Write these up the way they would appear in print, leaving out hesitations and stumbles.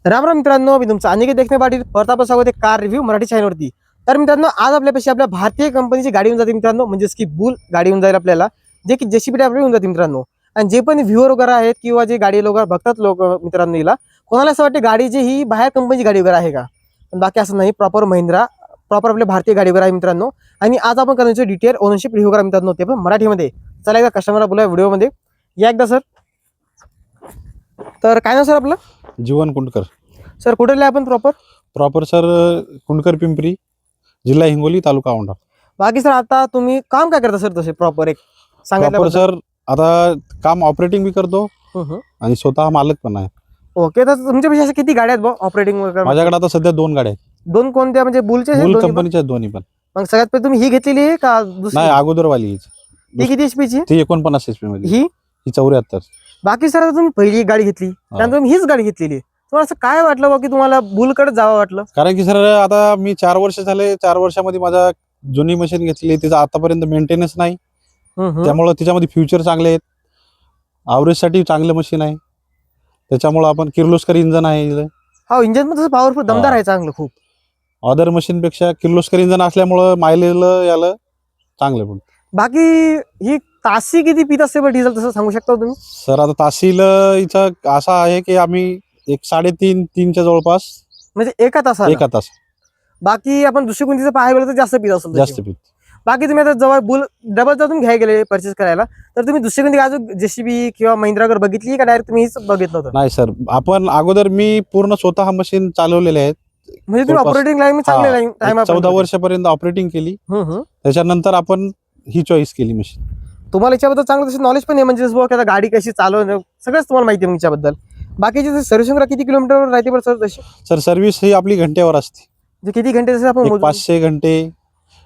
राम राम मित्रांनो, मी तुमचं अनिकेत देखणे पाटील परत आपलं स्वागत आहे कार रिव्ह्यू मराठी चॅनलवरती. तर मित्रांनो, आज आपल्यापेक्षा आपल्या भारतीय कंपनीची गाडी येऊन जाते मित्रांनो, म्हणजेच की बुल गाडी येऊन जाईल आपल्याला, जे की जेसीबी टाईप येऊन जाते मित्रांनो. आणि जे पण व्ह्यूअर वगैरे आहेत किंवा जे गाडी लोक बघतात लोक मित्रांनो, हिला कोणाला असं वाटते गाडी जी ही बाहेर कंपनीची गाडी वगैरे आहे का, पण बाकी असं नाही. प्रॉपर महिंद्रा, प्रॉपर आपल्या भारतीय गाडी वगैरे आहे मित्रांनो. आणि आज आपण करण्याचे डिटेल ओनरशिप रिव्ह्यू करा मित्रांनो, ते पण मराठीमध्ये. चला एकदा कस्टमरला बोला व्हिडिओमध्ये या एकदा सर. तर काय ना सर आपलं जीवन कुंडकर. सर कुठे आपण प्रॉपर सर कुंडकर पिंपरी, जिल्हा हिंगोली, तालुका औंढा. बाकी सर आता तुम्ही काम काय करता सर तसे प्रॉपर एक प्रॉपर सर आता काम ऑपरेटिंग भी करतो आणि स्वतः मालक पण आहे. ओके. तर तुमच्यापेक्षा अशा किती गाड्या आहेत ऑपरेटिंग वगैरे? माझ्याकडे आता सध्या 2 गाड्या आहेत. 2 कोणत्या म्हणजे बुलच्या बुल कंपनीच्या दोन्ही पण. मग सगळ्यात पहिले तुम्ही ही घेतलेली आहे का दुसरी? नाही, अगोदरवाली ती किती एचपीची? ती 49 HP मध्ये. ही 74. बाकी सर आता तुम्ही पहिली एक गाडी घेतली त्यानंतर तुम्ही हीच गाडी घेतलेली आहे. तुम्हाला असं काय वाटलं बा की तुम्हाला बुलकडे जावं वाटलं? कारण की सर आता मी 4 वर्ष झाले, 4 वर्षामध्ये माझा जुनी मशीन घेतली, तिचा आतापर्यंत मेंटेनन्स नाही. त्यामुळे तिच्यामध्ये फ्युचर चांगले आहेत, ॲव्हरेजसाठी चांगलं मशीन आहे. त्याच्यामुळे आपण किर्लोस्कर इंजन आहे. हा, इंजन पण तसं पॉवरफुल दमदार आहे चांगलं खूप. अदर मशीन पेक्षा किर्लोस्कर इंजन असल्यामुळे मायलेज याला चांगलं पण. बाकी ही तासी किती पित असते बरं डिझेल, तसं सांगू शकता तुम्ही? सर आता तासील हिचा असा आहे की आम्ही एक 3.5-3च्या जवळपास म्हणजे एका एका तास. बाकी आपण दुसरी कोणतीचं पाहायला गेलं तर जास्त पित असेल जास्त पीत. बाकी तुम्ही आता जेव्हा बुल डबल जर तुम्ही घ्यायला गेले परचेस करायला, तर तुम्ही दुसरी कोणती अजून जेसीबी किंवा महिंद्रा वगैरे बघितली का डायरेक्ट तुम्ही हीच बघितलं होतं? नाही सर, आपण अगोदर मी पूर्ण स्वतः मशीन चालवलेले आहेत. म्हणजे तुम्ही ऑपरेटिंग लाईन चांगले लाईन टाइम 14 वर्षापर्यंत ऑपरेटिंग केली. त्याच्यानंतर आपण ही चॉईस केली मशीन. तुम्हाला याच्याबद्दल चांगलं तसं नॉलेज पण आहे, म्हणजे जसं आता गाडी कशी चालवणं सगळंच तुम्हाला माहिती आहे याच्याबद्दल. बाकीची सर्व्हिसिंग किती किलोमीटर राहते बरं सर तशी? सर सर्व्हिस ही आपली घंट्यावर असते. म्हणजे किती घंटे जसं आपण 500 घंटे.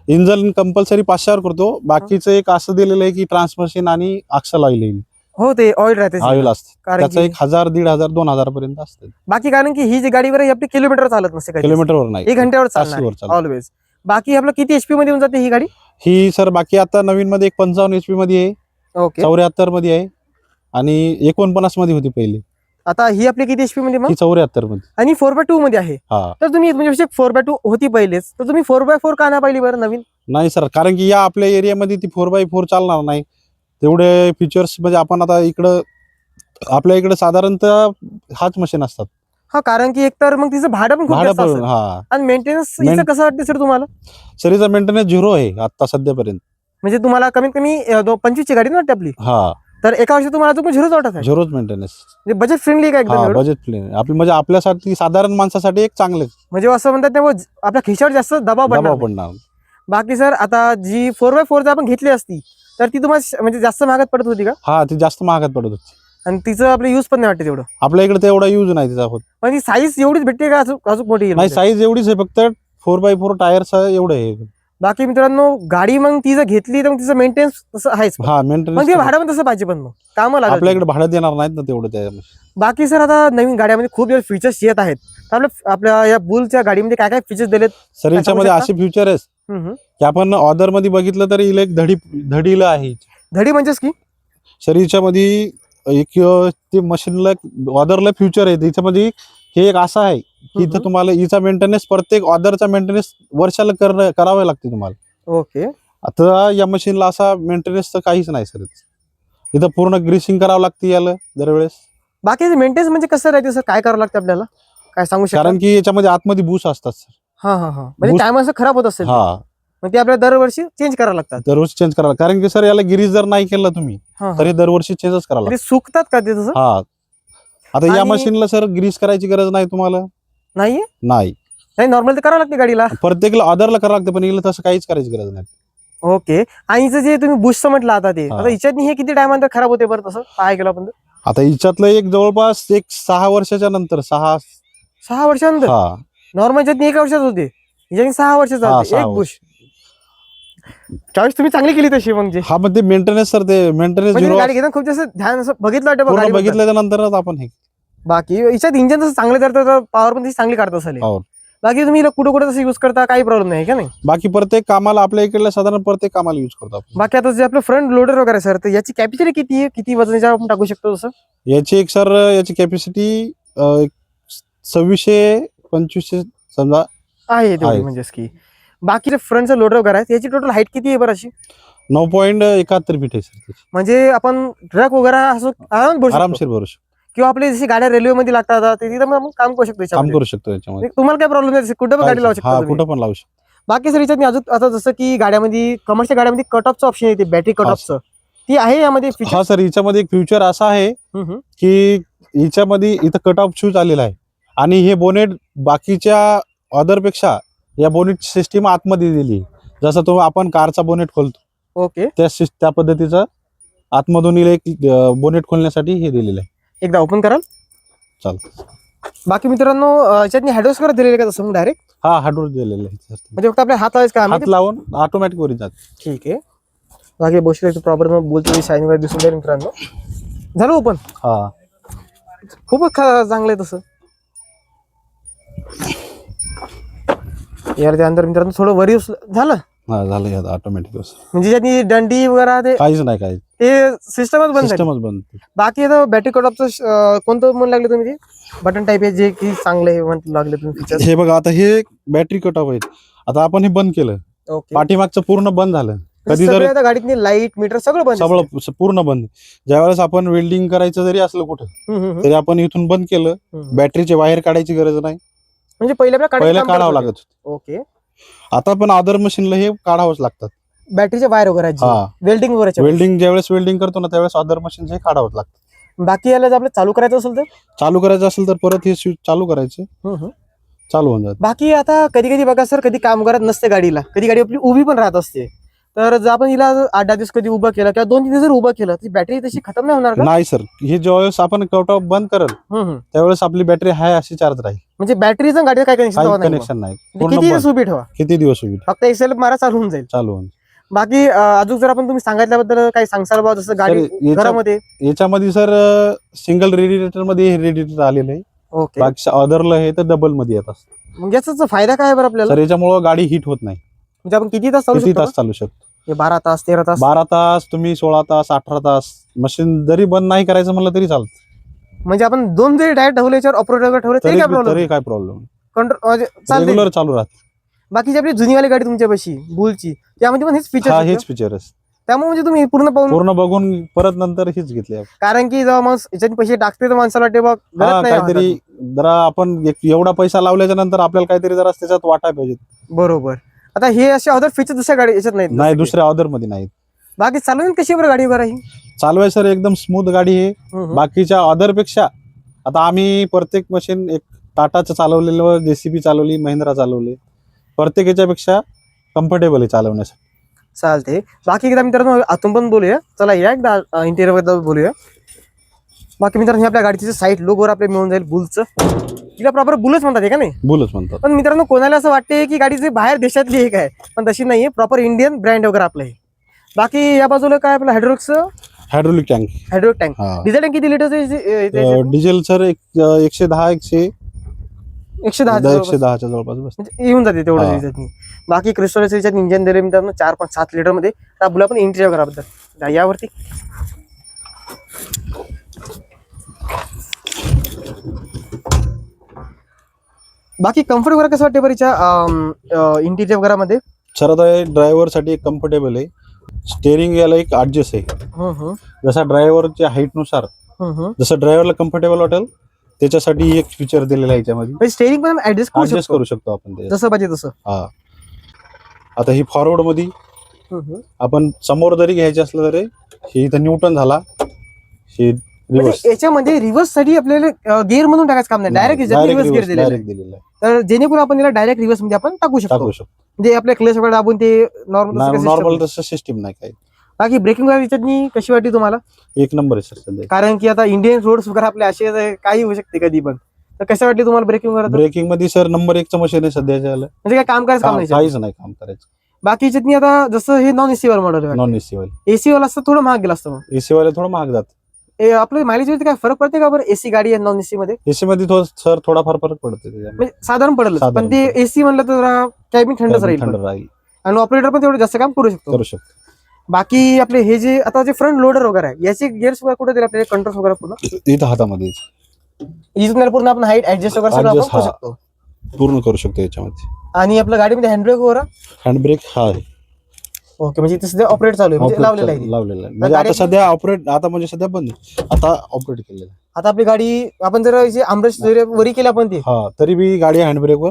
इंजन कंपल्सरी 500 करतो. बाकीचं एक असं दिलेलं आहे की ट्रान्समिशन आणि एक्सल ऑइल येईल. हो, ते ऑइल राहते ऑइल असते, त्याचं 1000, 1500, 2000 पर्यंत असते. बाकी कारण की ही जी गाडीवर आहे आपली किलोमीटर चालत नसते, किलोमीटरवर नाही, 1 घंट्यावर चालणार ऑलवेज. बाकी आपलं किती एचपी मध्ये येऊन जाते ही गाडी? ही सर बाकी आता नवीन मध्ये 55 HP मध्ये आहे, ओके. 74 मध्ये आहे आणि 49 मध्ये होती पहिले. आता ही आपली किती एचपी मध्ये? ही 74 मध्ये आणि 4x2 मध्ये आहे. तर तुम्ही म्हणजे 4x2 होती पहिलेच, तर तुम्ही 4x4 का नाही पाहिली बरं नवीन? नाही सर, कारण की या आपल्या एरियामध्ये ती 4x4 चालणार नाही. तेवढे फीचर्स म्हणजे आपण आता इकडं आपल्या इकडे साधारणतः हाच मशीन असतात. हा, कारण की एकतर मग तिचं भाडं पण खूप जास्त असेल. आणि मेंटेनन्स कसं वाटतं सर तुम्हाला? सर हिचा मेंटेनन्स 0 आहे आता सध्यापर्यंत. म्हणजे तुम्हाला कमीत कमी 25 ची गाडी ना वाटते आपली, तर एका वर्षी तुम्हाला अजून 0च वाटत आहे? 0च मेंटेनन्स. म्हणजे बजेट फ्रेंडली का एकदम? बजेट फ्रेंडली आपली, म्हणजे आपल्यासाठी साधारण माणसासाठी एक चांगलं, म्हणजे असं म्हणतात त्यामुळे आपल्या खिशावर जास्त दबाव पडणार. बाकी सर आता जी 4x4 आपण घेतली असती तर ती तुम्हाला म्हणजे जास्त महागात पडत होती का? हा, ती जास्त महागात पडत होती. आणि तिचं आपलं यूज पण नाही वाटते तेवढं आपल्या इकडे, तेवढा यूज नाही तिचा होत. पण ती साईज एवढीच भेटते का अजून मोठी? नाही, साईज एवढीच आहे, फक्त 4x4 टायर्स एवढं आहे. बाकी मित्रांनो, गाडी मग ती जर घेतली तर मग तिचं मेंटेनन्स तसं आहेच. मेंटेनन्स ते भाडं पण तसं पाहिजे, पण मग कामाला आपल्याकडे भाडं देणार नाहीत ना तेवढं त्या. बाकी सर आता नवीन गाड्यामध्ये खूप फीचर्स येत आहेत, तर आपल्या या बुलच्या गाडीमध्ये काय काय फीचर्स दिलेत सर? याच्यामध्ये असे फीचर आहेत की आपण ऑर्डर मध्ये बघितलं तरी हिला एक धडीला आहे. धडी म्हणजेच की शरीरामध्ये एक ते मशीनला ऑर्डरला फ्युचर आहे. त्याच्यामध्ये हे एक असं आहे की इथं तुम्हाला हिचा मेंटेनन्स, प्रत्येक ऑर्डरचा मेंटेनन्स वर्षाला करावं लागते तुम्हाला. ओके. आता या मशीनला असा मेंटेनन्स तर काहीच नाही सर. इथं पूर्ण ग्रीसिंग करावं लागते याला दरवेळेस. बाकी मेंटेनन्स म्हणजे कसं राहते सर? काय करावं लागतं आपल्याला, काय सांगू शकता? कारण की याच्यामध्ये आतमध्ये बूस असतात सर. म्हणजे टाइम असं खराब होत असेल, मग ते आपल्याला दरवर्षी चेंज करावं लागतात. दरवर्षी चेंज करावं, कारण की सर याला गिरीज जर नाही केलं तुम्ही तर हे दरवर्षी चेंजच करावं लागतं. सुकतात का ते तसं? आता या मशीनला सर ग्रीस करायची गरज नाही तुम्हाला. नाही, नॉर्मल तर करावं लागते गाडीला, प्रत्येकला ऑर्डरला करावं लागतं, पण हिला तसं काहीच करायची गरज नाही. ओके. आणि जे तुम्ही बुशचं म्हटलं आता ते आता हिच्यातनी हे किती टायमानंतर खराब होते बरं तसं पाहायला गेलं आपण? आता हिच्यातलं एक जवळपास 6 वर्षाच्या नंतर 6 वर्षानंतर. नॉर्मल 1 वर्षात होते, हिच्यानी 6 वर्षाचा एक बुश. चॉईस तुम्ही चांगली केली तशी मग. मग ते मेंटेनन्स सर, ते मेंटेनन्स गाडी घेताना खूप जास्त ध्यान असं बघितलं बघितल्याच्या नंतरच आपण हे. बाकी याच्यात इंजन तसं चांगलं करतं, पॉवर पण चांगली काढत असेल. बाकी तुम्ही कुठं तसं युज करता काही प्रॉब्लेम नाही का? नाही, बाकी प्रत्येक कामाला आपल्या इकडल्या साधारण प्रत्येक कामाला युज करतो आपण. बाकी आता जे आपलं फ्रंट लोडर वगैरे सर, तर याची कॅपॅसिटी किती आहे? किती वजनाच्या आपण टाकू शकतो तसं? याची एक सर, याची कॅपॅसिटी 2600-2500 समजा आहे तेवढी आहे. म्हणजेच की बाकीचे फ्रंटचं लोडर वगैरे आहे याची टोटल हाईट किती आहे बरं अशी? 9.71 फीट आहे सर त्याची. म्हणजे आपण ट्रक वगैरे असं आरामात भरू शकतो आरामशीर भरू शकतो, किंवा आपली जशी गाड्या रेल्वेमध्ये लागतात आता, ते तिथं मग आपण काम करू शकतो काम याच्यामध्ये. करू शकतो याच्यामध्ये. म्हणजे तुम्हाला काय प्रॉब्लेम नाही, कुठं पण गाडी लावू शकता हा तुम्ही. कुठं पण लावू शकतो. बाकी सर याच्यात अजून आता जसं की गाड्यामध्ये कमर्शियल गाड्यामध्ये कट ऑफचं ऑप्शन येते, बॅटरी कट ऑफचं, ती आहे यामध्ये फीचर? हा सर, याच्यामध्ये एक फ्युचर असा आहे की याच्यामध्ये इथं कट ऑफ शूज आलेला आहे आणि हे बोनेट बाकीच्या अदर पेक्षा या बोनेट सिस्टीम आतमध्ये दिली आहे. जसं तो आपण कारचा बोनेट खोलतो ओके, त्या पद्धतीचं आतमधून एक बोनेट खोलण्यासाठी हे दिलेलं आहे. एकदा ओपन कराल? चालतं. बाकी मित्रांनो याच्यात हॅडोस करत दिलेले का तसं डायरेक्ट? हा हार्डवेअर दिलेलं आहे सर. म्हणजे फक्त आपल्या हात लावायचं काम हात आहे? लावून ऑटोमॅटिक वर जात. ठीक आहे. बाकी बसू प्रॉपर बोलतो शाईन वगैरे दिसून जाईल मित्रांनो. झालं ओपन? हा खूपच चांगलं आहे तसं. यार त्यानंतर मित्रांनो थोडं वरी झालं. हा झालं यात ऑटोमॅटिक. म्हणजे ज्यांनी दंडी वगैरे ते काहीच नाही, काही ते सिस्टमच बंद झाली. सिस्टमच बंद. बाकी आता बॅटरी कट ऑफचं कोणतं म्हणून लागले तुम्ही? बटन टाईप आहे जे की चांगलं आहे म्हणून लागले तुम्ही फीचर? हे बघा, आता हे बॅटरी कट ऑफ आहेत. आता आपण हे बंद केलं, ओके. पाठीमागचं पूर्ण बंद झालं. कधी सगळे जर आता गाडीतली लाईट मीटर सगळं बंद आहे. सगळं पूर्ण बंद. ज्यावेळेस आपण वेल्डिंग करायचं जरी असलं कुठं, तरी आपण इथून बंद केलं, बॅटरीचे बाहेर काढायची गरज नाही. म्हणजे पहिले पहिलं काढावं लागत होतं. ओके. आता पण अदर मशीनला हे काढावंच लागतात. बॅटरीचे वायर वगैरे हा, वेल्डिंग वगैरे. वेल्डिंग ज्यावेळेस वेल्डिंग करतो ना त्यावेळेस अदर मशीन हे काढावंच लागतं. बाकी याला जर आपलं चालू करायचं असेल तर? चालू करायचं असेल तर परत हे स्विच चालू करायचं, चालू होऊन जात. बाकी आता कधी कधी बघा सर, कधी काम करत नसते गाडीला, कधी गाडी आपली उभी पण राहत असते, तर जर आपण हिला 8-10 दिवस कधी उभं केलं किंवा 2-3 दिवस जर उभं केलं ती बॅटरी तशी खतम नाही होणार का? नाही सर, हे ज्यावेळेस आपण कट ऑफ बंद करल त्यावेळेस आपली बॅटरी हाय अशी चार्ज राहील. म्हणजे बॅटरीचं गाडीचं काय कनेक्शन काही कनेक्शन नाही. किती दिवस उभी ठेवा, किती दिवस उभी फक्त एक्सेल मारा चालू होऊन जाईल. चालू होऊन. बाकी अजून जर आपण तुम्ही सांगितल्याबद्दल काही सांगसाल बा, जसं गाडी घरामध्ये? याच्यामध्ये सर सिंगल रेडिएटर मध्ये हे रेडिएटर आलेलं आहे. ओके. बाकी अदरला हे तर डबल मध्ये येत असतं. मग याचा फायदा काय बरं आपल्याला? सर याच्यामुळे गाडी हिट होत नाही. म्हणजे आपण किती तास चालू किती शकतो? तास चालू शकतो? 12 तास 13 तास? 12 तास, तुम्ही 16 तास, 18 तास मशीन जरी बंद नाही करायचं म्हणलं तरी चालतं. म्हणजे आपण 2 जरी डायरेक्ट ठेवले याच्यावर ऑपरेटर ठेवले तरी काय प्रॉब्लेम? तरी काय प्रॉब्लेम, कंट्रोल चालते, रेग्युलर चालू राहत. बाकीची आपली जुनीवाली गाडी तुमच्यापाशी बुलची, त्यामध्ये पण हेच हा, फीचर हेच फीचर आहे. त्यामुळे म्हणजे तुम्ही पूर्ण बघून परत नंतर हेच घेतले. कारण की जेव्हा मग याच्यात पैसे टाकते तर माणसाला वाटते बघ काहीतरी जरा आपण एवढा पैसा लावल्याच्या नंतर आपल्याला काहीतरी जरा त्याच्यात वाटायला पाहिजे. बरोबर. आता हे असे अदर फीचर दुसऱ्या गाडी याच्यात नाही, दुसऱ्या ऑर्डर मध्ये नाही. बाकी चालवून कशी बरं गाडी वगैरे? चालवाय सर एकदम स्मूथ गाडी आहे. बाकीच्या ऑर्डर पेक्षा आता आम्ही प्रत्येक मशीन एक टाटाचं चालवलेलं, जेसीबी चालवली, महिंद्रा चालवली, प्रत्येक याच्यापेक्षा कम्फर्टेबल आहे चालवण्यासाठी. चालते. बाकी एकदा मित्रांनो आतून पण बोलूया, चला या एकदा इंटेरियर बद्दल बोलूया. बाकी मित्रांनो आपल्या गाडीचं साईड लोगोवर आपल्याला मिळून जाईल बुलचं. तिला प्रॉपर बुलच म्हणतात का नाही? बुलच म्हणतात. पण मित्रांनो कोणाला असं वाटते की गाडीचे बाहेर देशातली एक आहे, पण तशी नाहीये, प्रॉपर इंडियन ब्रँड वगैरे आपलं आहे. बाकी या बाजूला काय आपलं hydraulic tank. Hydraulic tank. Diesel tank किती लिटरचं? डिझेल सर 110 110च्या जवळपास म्हणजे येऊन जाते तेवढं याच्यात. बाकी क्रिस्टोलच्या याच्यात इंजिन दिले मित्रांनो 4-5-7 लिटर मध्ये. बोला आपण इंटेरियर घराबद्दल यावरती. बाकी कम्फर्ट वगैरे कसं वाटते बरीच्या इंटिरियर वगैरे मध्ये? सर आता ड्रायव्हर साठी कम्फर्टेबल आहे. स्टेअरिंग याला एक ऍडजस्ट आहे. जसा ड्रायव्हरच्या हाईट नुसार जसं ड्रायव्हरला कम्फर्टेबल वाटेल त्याच्यासाठी एक फीचर दिलेलं आहे याच्यामध्ये. स्टेअरिंग पण ऍडजस्ट करू शकतो आपण जसं पाहिजे तसं. हा, आता ही फॉरवर्ड मध्ये आपण समोर जरी घ्यायचे असलं तरी हे इथं न्यूटन झाला, हे रिव्हर्स. याच्यामध्ये रिव्हर्स साठी आपल्याला गिअर मधून टाकायचं काम नाही, डायरेक्ट रिव्हर्स गिअर दिलेला आहे. तर जेणेकरून आपण याला डायरेक्ट रिव्हर्स मध्ये आपण टाकू शकतो. म्हणजे आपल्या क्लच वगैरे दाबून ते नॉर्मल तसं सिस्टीम नाही काही. बाकी ब्रेकिंग वगैरे कशी वाटली तुम्हाला? एक नंबर आहे सर सध्या. कारण की आता इंडियन रोड्स वगैरे आपले असे काही होऊ शकते कधी पण, तर कसं वाटली तुम्हाला ब्रेकिंग वगैरे? ब्रेकिंग मध्ये सर नंबर 1चं मशीन आहे सध्याच्या. म्हणजे काय काम करायचं काम नाही? काहीच नाही काम करायचं. बाकी याच्यातनी आता जसं हे नॉन एसी वाला मॉडेल आहे, नॉन एसी वाले. एसी वाला असतं थोडं महाग गेला असतं. एसी वाले थोडं महाग जात. आपलं मायलेज मध्ये काय फरक पडते का बरं एसी गाडी आणि नॉन एसी मध्ये? एसी मध्ये सर थोडाफार फरक पडतो. म्हणजे साधारण पडेल, पण ते एसी म्हणलं तर कॅबिन थंडच राहील आणि ऑपरेटर पण तेवढं जास्त काम करू शकतो. बाकी आपले हे जे आता जे फ्रंट लोडर वगैरे आहे याचे गिअर्स वगैरे कुठे दिले आपल्याला, कंट्रोल वगैरे पूर्ण इथं हातामध्ये. इथून पूर्ण आपण हाईट ऍडजस्ट वगैरे सगळं आपण Adjust, करू हा. शकतो. पूर्ण करू शकतो याच्यामध्ये. आणि आपल्या गाडीमध्ये हँडब्रेक वगैरे हँडब्रेक हा आहे. ओके, म्हणजे इथे सध्या ऑपरेट चालू आहे, म्हणजे Operate लावलेलं आहे ते. लावलेलं आहे. म्हणजे आता गाडी- सध्या ऑपरेट, आता म्हणजे सध्या बंद आहे. आता ऑपरेट केलेलं आहे. आता आपली गाडी आपण जर आमरेस वरी केली आपण ती हा, तरी बी गाडी हँडब्रेकवर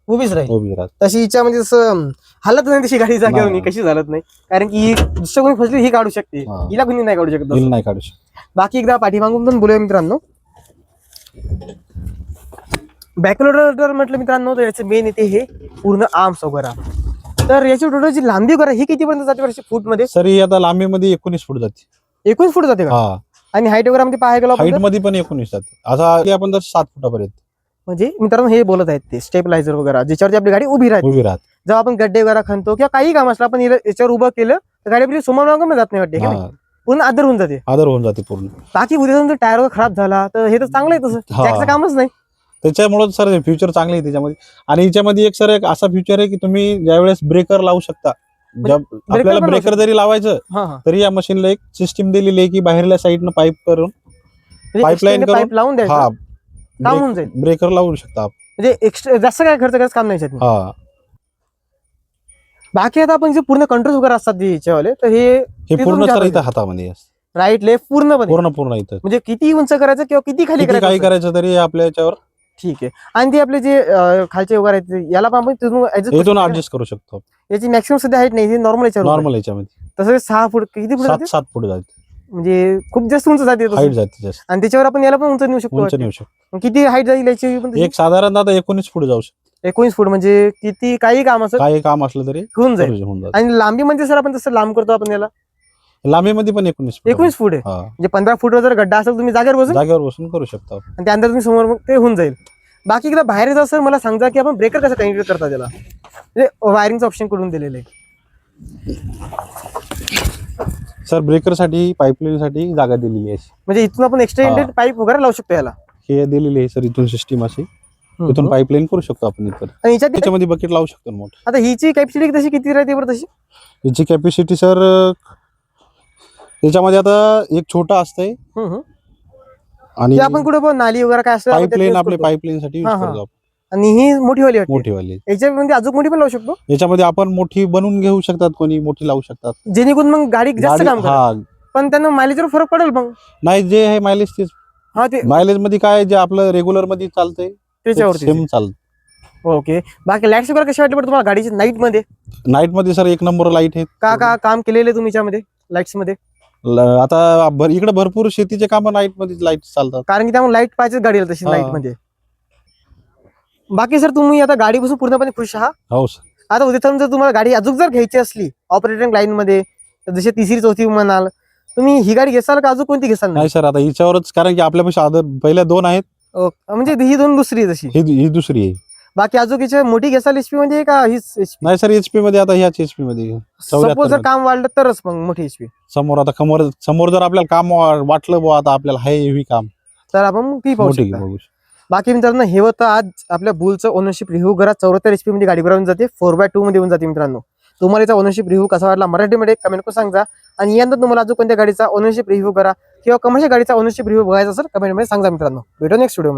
उभीच राहील. उभी राहते. तशी हिच्यामध्ये असं हालत नाही तशी गाडी जागेवर नाही. कशी झालत नाही, कारण की ही दुसऱ्या कोणी फसली ही काढू शकते, हा. हिला कोणी नाही काढू शकत बिल तसं. नाही काढू शकत. बाकी एकदा पाठीमागून पण बोलूया मित्रांनो. बॅकलोडर म्हटलं मित्रांनो तर याचं मेन येते हे पूर्ण आर्म्स वगैरे. तर याची टोटलची लांबी वगैरे ही कितीपर्यंत जाते वर्षी फूट मध्ये? सर ही आता लांबीमध्ये 19 फूट जाते. 19 फूट जाते का? हा, आणि हाईट वगैरे मध्ये पाहायला गेलो आपण हाईट तर? मध्ये पण 19 जाते. आता ते आपण 7 फुटापर्यंत म्हणजे मित्रांनो हे बोलत आहेत ते स्टेबलायझर वगैरे ज्याच्यावरती आपली गाडी उभी राहते. उभी राहते. जेव्हा आपण गड्डे वगैरे खणतो किंवा काही काम असलं आपण याच्यावर उभं केलं तर गाडी आपली समोर मागं जात नाही वाटते की नाही? हा, पूर्ण आदर होऊन जाते. आदर होऊन जाते पूर्ण. बाकी उद्या समजा टायर वगैरे खराब झाला तर हे तर चांगलं आहे, तसं हा. जॅकचं कामच नाही. त्याच्यामुळे सर फ्युचर चांगले आहे त्याच्यामध्ये. आणि याच्यामध्ये एक सर एक असा फ्युचर आहे की तुम्ही ज्यावेळेस ब्रेकर लावू शकता, आपल्याला पण लावू ब्रेकर जरी लावायचं हा हा, तरी या मशीनला एक सिस्टीम दिलेली आहे की बाहेरल्या साईडनं पाईप करून म्हणजे Pipeline extended करून- pipe लावून द्यायचं हा काम होऊन जाईल. ब्रेकर लावू शकता आपण. म्हणजे एक्स्ट्रा जास्त काय खर्च करायचं काम नाही याच्यात. हा, बाकी आता आपण जे पूर्ण कंट्रोल वगैरे असतात याच्यावाले तर हे हे ते पूर्ण तुमच्या सर इथं हातात हातामध्ये असतं. राईट लेफ्ट पूर्णपणे पूर्ण इथं म्हणजे किती उंच करायचं किंवा किती खाली किती काही करायचं. करायचं तरी आपल्या याच्यावर ठीक आहे. आणि ते आपले जे खालचे वगैरे आहेत ते याला पण आपण तिथून adjust करू इथून शकतो का? ऍडजस्ट करू शकतो. याची मॅक्सिमम सध्या हाईट नाही, नॉर्मल याच्यावर नॉर्मल याच्यामध्ये तसं 6 फूट किती फूट जाते? 7 फूट जाते. म्हणजे खूप जास्त उंच जाते तसं. हाईट जाते जास्त. आणि त्याच्यावर आपण याला पण उंच नेऊ शकतो उंच वाटतं. नेऊ शकतो. मग किती हाईट जाईल याची पण तशी? एक साधारण आता 19 फूट जाऊ शकतो. 19 फूट म्हणजे किती काही काम असं काही काम असलं तरी होऊन जाईल. होऊन जातं. आणि लांबीमध्ये सर आपण तसं लांब करतो आपण याला लांबीमध्ये पण 19 फूट 19 फूट आहे. हा, म्हणजे 15 फूटवर जर गड्डा असेल तुम्ही जागेवर बसून जागेवर बसून करू शकतो आपण. आणि त्यानंतर तुम्ही समोर मग ते होऊन जाईल. बाकी एकदा बाहेर जाऊ सर मला सांगा की आपण ब्रेकर कसं कनेक्ट करता त्याला, म्हणजे वायरिंगचं ऑप्शन कडून दिलेलं आहे. सर ब्रेकर साठी पाईपलाईन साठी जागा दिलेली आहे. म्हणजे इथून आपण एक्सटेंडेड पाईप वगैरे लावू शकतो याला. हे दिलेली आहे सर इथून सिस्टीम अशी. इथून पाईपलाईन करू शकतो आपण इथं. आणि याच्यात त्याच्यामध्ये बकेट लावू शकतो मोठं. आता हिची कॅपॅसिटी तशी किती राहते बरं तशी? याची कॅपॅसिटी सर त्याच्यामध्ये आता एक छोटा असतंय आणि ते आपण कुठे पण नाली वगैरे काय असं आपण त्यात पाईपलाईन use आपले करतो. पाईपलाईन साठी यूज हा, हा. करतो आपण. आणि ही मोठी वाली वाटते. मोठी वाली याच्यामध्ये अजून मोठी पण लावू शकतो याच्यामध्ये आपण मोठी बनवून घेऊ शकतात, कोणी मोठी लावू शकतात. जेणेकरून मग गाडी जास्त गाडी- काम करेल. हा, पण त्यांना मायलेजवर फरक पडेल मग. नाही जे आहे मायलेज तेच. हा ते मायलेज मध्ये काय जे आपलं रेग्युलर मध्ये चालतंय त्याच्यावरती सेम चालतं. ओके. बाकी लाईट्स वगैरे कशी वाटली बरं तुम्हाला गाडीची नाईट मध्ये? नाईट मध्ये सर 1 नंबर लाईट आहेत. का काम केलेले तुम्ही याच्यामध्ये लाईट्स मध्ये? आता इकडे भरपूर शेतीचे काम नाईट मध्ये लाईट चालतात. कारण की त्यामुळे लाईट पाहिजे गाडीला तशी हा. नाईट मध्ये. बाकी सर तुम्ही आता गाडी बसून पूर्णपणे खुश आहात? हो सर. आता उद्या समजा तुम्हाला गाडी अजून जर घ्यायची असली ऑपरेटिंग लाईन मध्ये तर जशी तिसरी चौथी म्हणाल तुम्ही ही गाडी घेसाल का अजून कोणती घेसाल? नाही सर, आता हिच्यावरच, कारण की आपल्यापेक्षा पहिल्या 2 आहेत. म्हणजे ही दोन दुसरी आहे तशी. ही दुसरी आहे. बाकी अजून याच्या मोठी घेसाल एचपी मध्ये का हीच HP? नाही सर, एचपी मध्ये आता ह्याच एचपी मध्ये सपोज 74 जर काम वाढलं तरच मग मोठी एचपी. समोर आता समोर जर आपल्याला काम वाटलं बुवा आता आपल्याला हाय हेवी काम, तर आपण मग ती पाहू मोठी शकता. बघू शकतो. बाकी मित्रांनो हे होतं आज आपल्या बुलचं ओनरशिप रिव्ह्यू करा. 74 HP मध्ये गाडी बनवून जाते, 4x2 मध्ये येऊन जाते मित्रांनो. तुम्हाला याचा ओनरशिप रिव्ह्यू कसा वाटला मराठीमध्ये कमेंट करून सांगा. आणि यानंतर तुम्हाला अजून कोणत्या गाडीचा ओनरशिप रिव्ह्यू करा किंवा कमर्शियल गाडीचा ओनरशिप रिव्ह्यू बघायचा असेल कमेंटमध्ये सांगा मित्रांनो. भेटू नेक्स्ट व्हिडिओ.